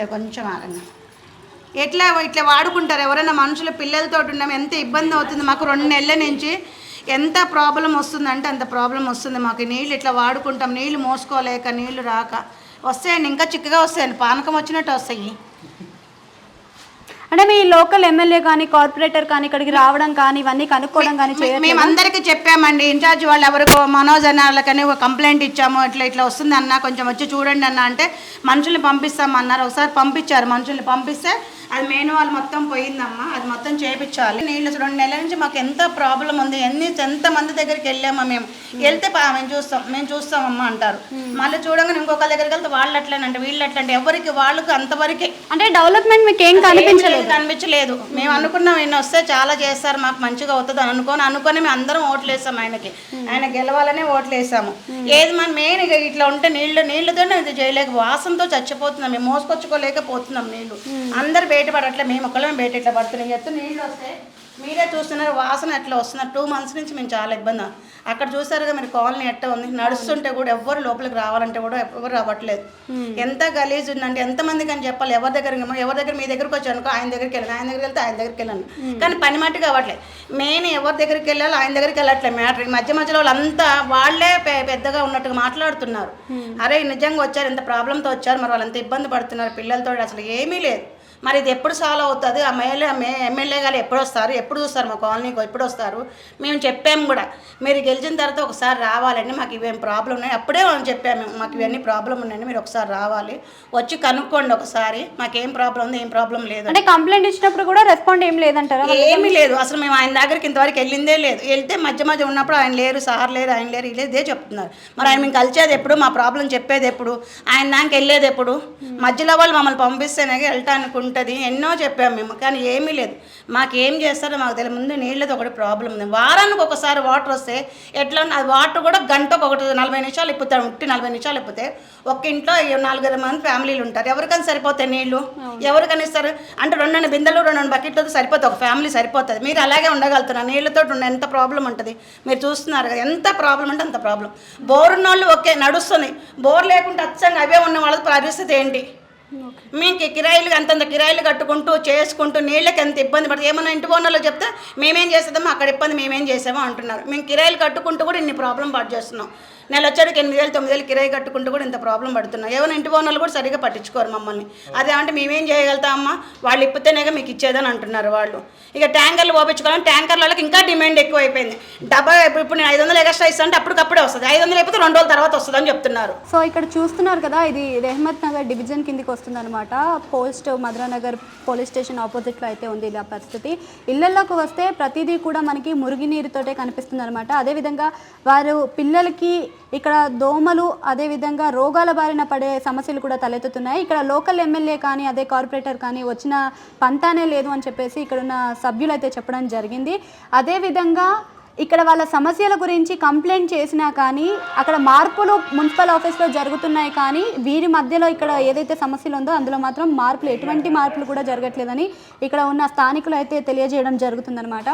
ఒకసారి కొంచెం ఆగండి. ఇట్లా వాడుకుంటారు ఎవరైనా మనుషులు పిల్లలతో ఉన్నాం. ఎంత ఇబ్బంది అవుతుంది మాకు 2 నెలల నుంచి. ఎంత ప్రాబ్లం వస్తుందంటే అంత ప్రాబ్లం వస్తుంది మాకు. నీళ్ళు ఇట్లా వాడుకుంటాం, నీళ్ళు మోసుకోలేక, నీళ్ళు రాక వస్తాయండి. ఇంకా చిక్కగా వస్తాయండి, పానకం వచ్చినట్టు వస్తాయి. అంటే మీ లోకల్ ఎమ్మెల్యే కానీ కార్పొరేటర్ కానీ ఇక్కడికి రావడం కానీ ఇవన్నీ కనుక్కోవడం కానీ మేము అందరికీ చెప్పామండి. ఇన్ఛార్జ్ వాళ్ళు ఎవరికో మనోజ్ అన్న వాళ్ళకని ఒక కంప్లైంట్ ఇచ్చాము. ఇట్లా వస్తుంది అన్న, కొంచెం వచ్చి చూడండి అన్న అంటే మనుషుల్ని పంపిస్తామన్నారు. ఒకసారి పంపించారు. మనుషుల్ని పంపిస్తే అది మెయిన్ వాళ్ళు మొత్తం పోయిందమ్మా, అది మొత్తం చేయించాలి. నీళ్ళు 2 నెలల నుంచి మాకు ఎంత ప్రాబ్లం ఉంది. ఎంతమంది దగ్గరికి వెళ్ళామా మేము. వెళ్తే మేము చూస్తామమ్మా అంటారు. మళ్ళీ చూడంగానే ఇంకొక దగ్గరికి వెళ్తే వాళ్ళు అట్లనంటే వీళ్ళు అట్లంటే ఎవరికి వాళ్ళకి అంతవరకే. అంటే డెవలప్మెంట్ మీకు ఏం కనిపించలేదు. మేము అనుకున్నాం ఈయన వస్తే చాలా చేస్తారు, మాకు మంచిగా అవుతుంది అనుకొని మేము అందరం ఓట్లు వేసాము ఆయనకి. ఆయన గెలవాలనే ఓట్లు వేసాము. ఏది మన మెయిన్ ఇట్లా ఉంటే నీళ్ళతోనే ఇది చేయలేక వాసనతో చచ్చిపోతున్నాం. మేము మోసుకొచ్చుకోలేకపోతున్నాం నీళ్ళు. అందరు బయటపడట్లే, మేము ఒక్కళ్ళమే బయట ఇట్లా పడుతున్నాం. నీళ్ళు వస్తే మీరే చూస్తున్నారు వాసన ఎట్లా వస్తున్నారు. 2 months నుంచి మేము చాలా ఇబ్బంది. అక్కడ చూసారుగా మీరు కాలనీ ఎట్లా ఉంది. నడుస్తుంటే కూడా ఎవ్వరు లోపలికి రావాలంటే కూడా ఎవరు రావట్లేదు. ఎంత గలీజ్ ఉందండి. ఎంతమందికి అని చెప్పాలి. ఎవరి దగ్గర మీ దగ్గరికి వచ్చి అనుకో ఆయన దగ్గరికి వెళ్ళాను, ఆయన దగ్గరికి వెళ్తే ఆయన దగ్గరికి వెళ్ళాను. కానీ పని మట్టుగా అవ్వట్లేదు. మెయిన్ ఎవరి దగ్గరికి వెళ్ళాలో ఆయన దగ్గరికి వెళ్ళట్లేదు. మ్యాటర్ మధ్యలో వాళ్ళంతా వాళ్ళే పెద్దగా ఉన్నట్టుగా మాట్లాడుతున్నారు. అరే నిజంగా వచ్చారు, ఎంత ప్రాబ్లంతో వచ్చారు, మరి వాళ్ళంత ఇబ్బంది పడుతున్నారు పిల్లలతో. అసలు ఏమీ లేదు. మరి ఇది ఎప్పుడు సాల్వ్ అవుతుంది? ఆ ఎమ్మెల్యే గారు ఎప్పుడు వస్తారు, ఎప్పుడు చూస్తారు మా కాలనీకి, ఎప్పుడు వస్తారు? మేము చెప్పాము కూడా, మీరు గెలిచిన తర్వాత ఒకసారి రావాలండి, మాకు ఇవేం ప్రాబ్లం ఉన్నాయి. అప్పుడే మనం చెప్పాము, మాకు ఇవన్నీ ప్రాబ్లం ఉన్నాయండి, మీరు ఒకసారి రావాలి, వచ్చి కనుక్కోండి ఒకసారి, మాకేం ప్రాబ్లం ఉంది, ఏం ప్రాబ్లం లేదు. అంటే కంప్లైంట్ ఇచ్చినప్పుడు కూడా రెస్పాండ్ ఏం లేదంటారా? ఏమీ లేదు. అసలు మేము ఆయన దగ్గరికి ఇంతవరకు వెళ్ళిందే లేదు. వెళ్తే మధ్య ఉన్నప్పుడు ఆయన లేరు, సార్ లేరు, ఆయన లేరు, ఇదే చెప్తున్నారు. మరి ఆయన మేము కలిసేది ఎప్పుడు, మా ప్రాబ్లం చెప్పేది ఎప్పుడు, ఆయన దానికి వెళ్ళేది ఎప్పుడు? మధ్యలో వాళ్ళు మమ్మల్ని పంపిస్తేనే వెళ్ళటానికి ఉంటుంది. ఎన్నో చెప్పాము మేము, కానీ ఏమీ లేదు. మాకేం చేస్తారో మాకు తెలియదు. ముందు నీళ్ళది ఒకటి ప్రాబ్లం ఉంది. వారానికి ఒకసారి వాటర్ వస్తే ఎట్లా, అది వాటర్ కూడా గంటకు 40 నిమిషాలు ఇప్పుతాడు. 40 నిమిషాలు ఇప్పితే ఒక ఇంట్లో 4 మంది ఫ్యామిలీలు ఉంటారు. ఎవరికైనా సరిపోతాయి నీళ్ళు? ఎవరికైనా ఇస్తారు అంటే 2 బిందెలు 2 బకెట్లతో సరిపోతుంది, ఒక ఫ్యామిలీ సరిపోతుంది. మీరు అలాగే ఉండగలుగుతున్నారు. నీళ్ళతో ఎంత ప్రాబ్లం ఉంటుంది మీరు చూస్తున్నారు కదా. ఎంత ప్రాబ్లం అంటే అంత ప్రాబ్లం. బోర్ ఉన్న వాళ్ళు ఓకే నడుస్తుంది, బోర్ లేకుంటే అచ్చంగా అవే ఉన్న వాళ్ళ పరిస్థితి ఏంటి? మీకు కిరాయిలు అంతంత కిరాయిలు కట్టుకుంటూ చేసుకుంటూ నీళ్ళకి ఎంత ఇబ్బంది పడుతుంది. ఏమన్నా ఇంటి ఓనర్లు చెప్తే మేమేం చేస్తామో అక్కడ ఇబ్బంది మేమేం చేసామో అంటున్నారు. మేము కిరాయిలు కట్టుకుంటూ కూడా ఇన్ని ప్రాబ్లం పాటు చేస్తున్నాం. నెల వచ్చాడికి 8,000 9,000 కిరాయి కట్టుకుంటూ కూడా ఇంత ప్రాబ్లం పడుతున్నాం. ఏమైనా ఇంటి ఓనర్లు కూడా సరిగ్గా పట్టించుకోరు మమ్మల్ని. అదేమంటే మేమేం చేయగలుగుతామమ్మా, వాళ్ళు ఇప్పుతేనేగా మీకు ఇచ్చేదని అంటున్నారు వాళ్ళు. ఇక ట్యాంకర్లు పోపించుకోవాలని ట్యాంకర్లకి ఇంకా డిమాండ్ ఎక్కువ అయిపోయింది. ఇప్పుడు నేను 500 ఎక్స్ట్రా ఇస్తానంటే అప్పటికప్పుడే వస్తుంది. 500 అయిపోతే 2 రోజుల తర్వాత వస్తుందని చెప్తున్నారు. సో ఇక్కడ చూస్తున్నారు కదా, ఇది రెహమత్ నగర్ డివిజన్ కిందికి వస్తుంది అనమాట. పోస్ట్ మధురానగర్ పోలీస్ స్టేషన్ ఆపోజిట్లో అయితే ఉంది ఇలా పరిస్థితి. ఇళ్లలోకి వస్తే ప్రతిదీ కూడా మనకి మురుగునీరుతోటే కనిపిస్తుంది అనమాట. అదేవిధంగా వారు పిల్లలకి ఇక్కడ దోమలు అదేవిధంగా రోగాల బారిన పడే సమస్యలు కూడా తలెత్తుతున్నాయి. ఇక్కడ లోకల్ ఎమ్మెల్యే కానీ అదే కార్పొరేటర్ కానీ వచ్చిన పంతానే లేదు అని చెప్పేసి ఇక్కడ ఉన్న సభ్యులు అయితే చెప్పడం జరిగింది. అదేవిధంగా ఇక్కడ వాళ్ళ సమస్యల గురించి కంప్లైంట్ చేసినా కానీ అక్కడ మార్పులు మున్సిపల్ ఆఫీస్లో జరుగుతున్నాయి, కానీ వీరి మధ్యలో ఇక్కడ ఏదైతే సమస్యలు ఉందో అందులో మాత్రం ఎటువంటి మార్పులు కూడా జరగట్లేదని ఇక్కడ ఉన్న స్థానికులు అయితే తెలియజేయడం జరుగుతుందన్నమాట.